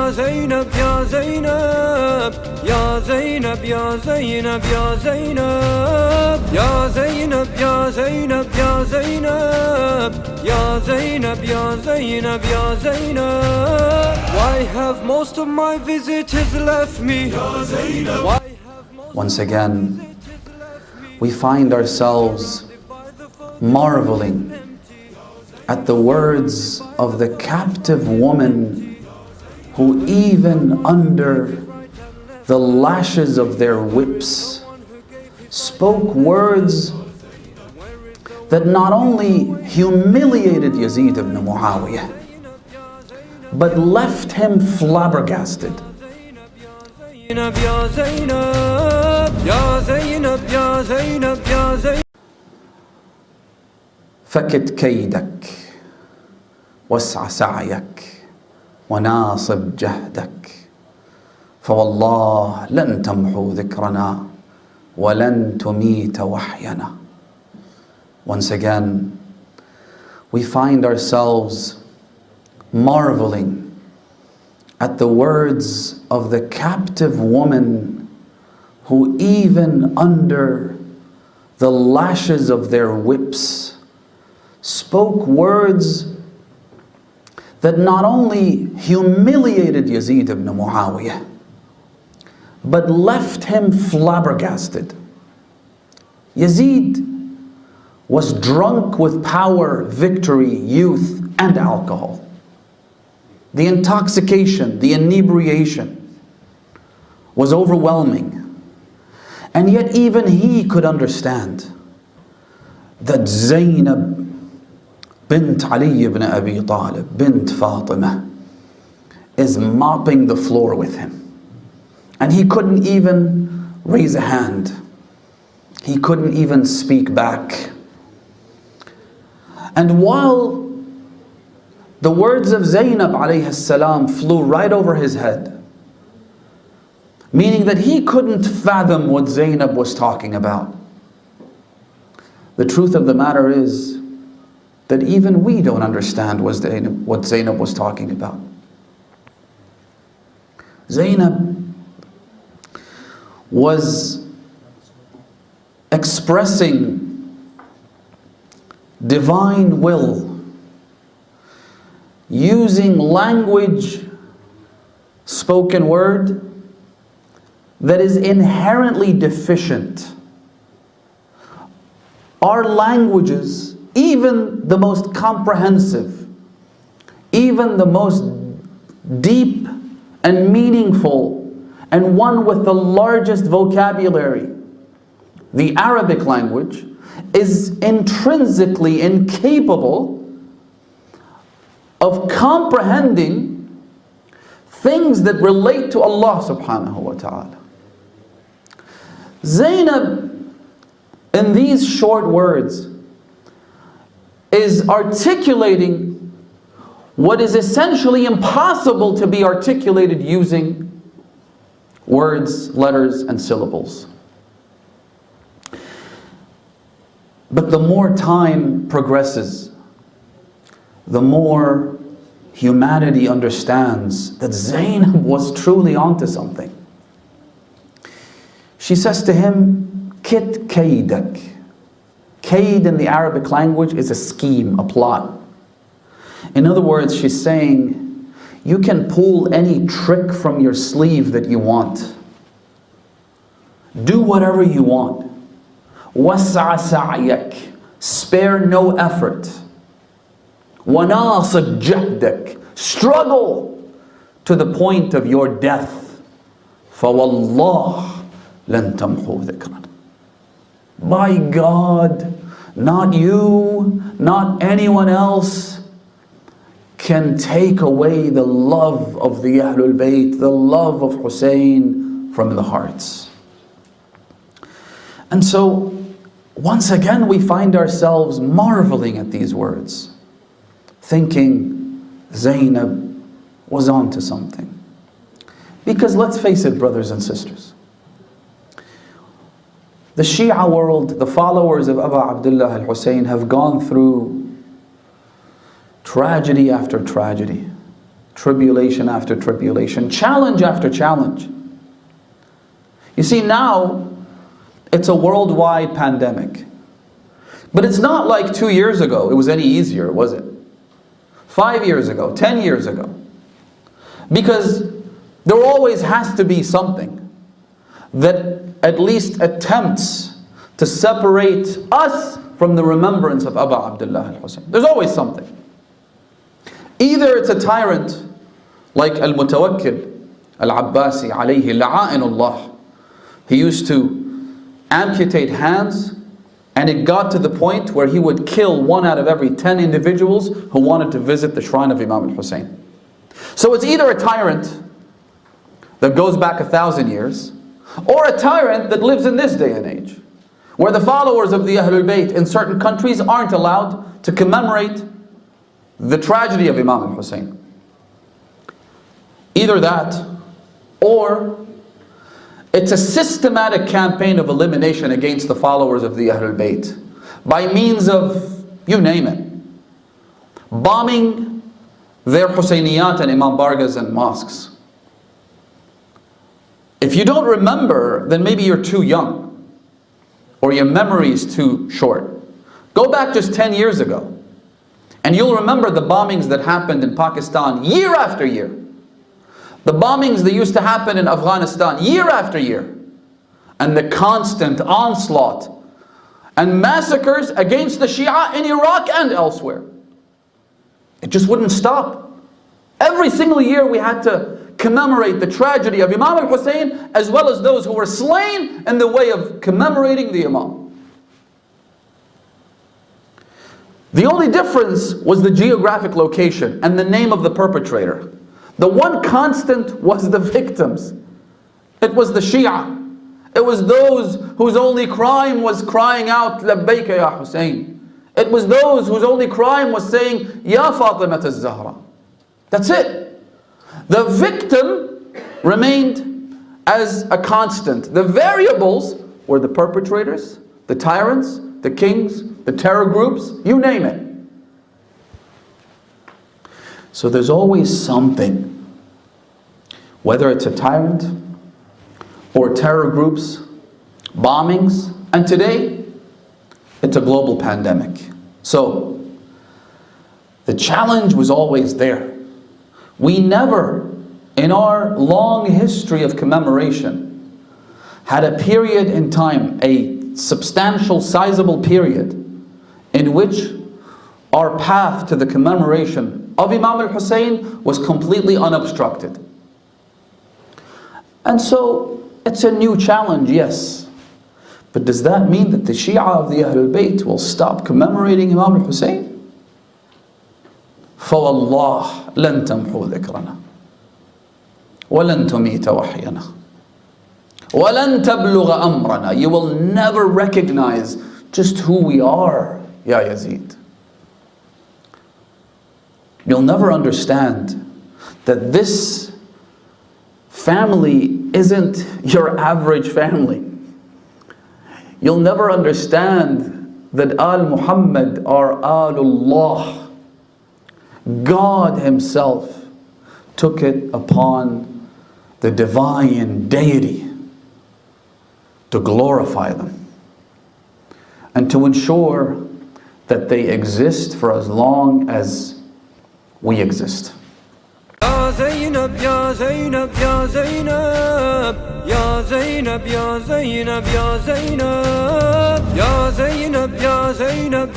ya zainab, ya zainab, ya zainab, ya zainab, ya zainab, ya zainab, ya zainab, ya zainab, ya zainab, ya zainab, ya zainab. Why have most of my visitors left me? Why have Once again, we find ourselves marveling at the words of the captive woman who even under the lashes of their whips spoke words that not only humiliated Yazid ibn Muawiyah but left him flabbergasted. فكت كيدك واسع سعيك وناصب جهدك فوالله لن تمحو ذكرنا ولن تميت وحينا. Once again, we find ourselves marveling at the words of the captive woman who even under the lashes of their whips spoke words that not only humiliated Yazid ibn Muawiyah but left him flabbergasted. Yazid was drunk with power, victory, youth, and alcohol. The intoxication, the inebriation was overwhelming. And yet even he could understand that Zainab bint Ali ibn Abi Talib, bint Fatima, is mopping the floor with him. And he couldn't even raise a hand. He couldn't even speak back. And while the words of Zainab alayhi salam flew right over his head, meaning that he couldn't fathom what Zainab was talking about, the truth of the matter is that even we don't understand what Zainab was talking about. Zainab was expressing divine will, using language, spoken word, that is inherently deficient. Our languages, even the most comprehensive, even the most deep and meaningful, and one with the largest vocabulary, the Arabic language, is intrinsically incapable of comprehending things that relate to Allah subhanahu wa ta'ala. Zainab, in these short words, is articulating what is essentially impossible to be articulated using words, letters, and syllables. But the more time progresses, the more humanity understands that Zainab was truly onto something. She says to him, Kit kaidak. Kaid in the Arabic language is a scheme, a plot. In other words, she's saying, you can pull any trick from your sleeve that you want. Do whatever you want. Wasa sa'yak. Spare no effort. Wanasib jahdak. Struggle to the point of your death. فَوَاللَّهِ لَن تَمْحُوا ذِكْرًا. By God, not you, not anyone else can take away the love of the Ahlul Bayt, the love of Hussein from the hearts. And so, once again we find ourselves marveling at these words, thinking Zainab was onto something. Because let's face it, brothers and sisters, the Shia world, the followers of Abu Abdullah al-Hussein have gone through tragedy after tragedy. tribulation after tribulation, challenge after challenge. You see, now it's a worldwide pandemic. But it's not like 2 years ago it was any easier, was it? 5 years ago, 10 years ago. Because there always has to be something that at least attempts to separate us from the remembrance of Abu Abdullah al-Hussein. There's always something. Either it's a tyrant like Al-Mutawakkil Al-Abbasi alayhi la'a'inullah. He used to amputate hands, and it got to the point where he would kill 1 out of every 10 individuals who wanted to visit the shrine of Imam al-Hussein. So it's either a tyrant that goes back 1,000 years, or a tyrant that lives in this day and age, where the followers of the Ahlul Bayt in certain countries aren't allowed to commemorate the tragedy of Imam al-Hussein. Either that, or it's a systematic campaign of elimination against the followers of the Ahlul Bayt by means of, you name it, bombing their Husayniyat and Imam Bargas and mosques. If you don't remember, then maybe you're too young, or your memory is too short. Go back just 10 years ago, and you'll remember the bombings that happened in Pakistan year after year. The bombings that used to happen in Afghanistan year after year. And the constant onslaught and massacres against the Shia in Iraq and elsewhere. It just wouldn't stop. Every single year we had to commemorate the tragedy of Imam al-Hussein, as well as those who were slain in the way of commemorating the Imam. The only difference was the geographic location and the name of the perpetrator. The one constant was the victims. It was the Shia. It was those whose only crime was crying out, Labbayka ya Hussein. It was those whose only crime was saying, Ya Fatimat al-Zahra. That's it. The victim remained as a constant. The variables were the perpetrators, the tyrants, the kings, the terror groups, you name it. So there's always something, whether it's a tyrant or terror groups, bombings, and today it's a global pandemic. So the challenge was always there. We never, in our long history of commemoration, had a period in time, a substantial, sizable period, in which our path to the commemoration of Imam al-Hussein was completely unobstructed. And so it's a new challenge, yes. But does that mean that the Shia of the Ahlul Bayt will stop commemorating Imam al-Hussein? فَوَاللَّهِ لَن تَمْحُوا ذِكْرَنَا وَلَن تُمِيتَ وَحْيَنَا وَلَن تَبْلُغَ أَمْرَنَا. You will never recognize just who we are, Ya Yazid. You'll never understand that this family isn't your average family. You'll never understand that Al Muhammad are Alullah. God Himself took it upon the divine deity to glorify them and to ensure that they exist for as long as we exist. Ya zainab, ya zainab, ya zainab, ya zainab, ya zainab, ya zainab, ya zainab, ya zainab.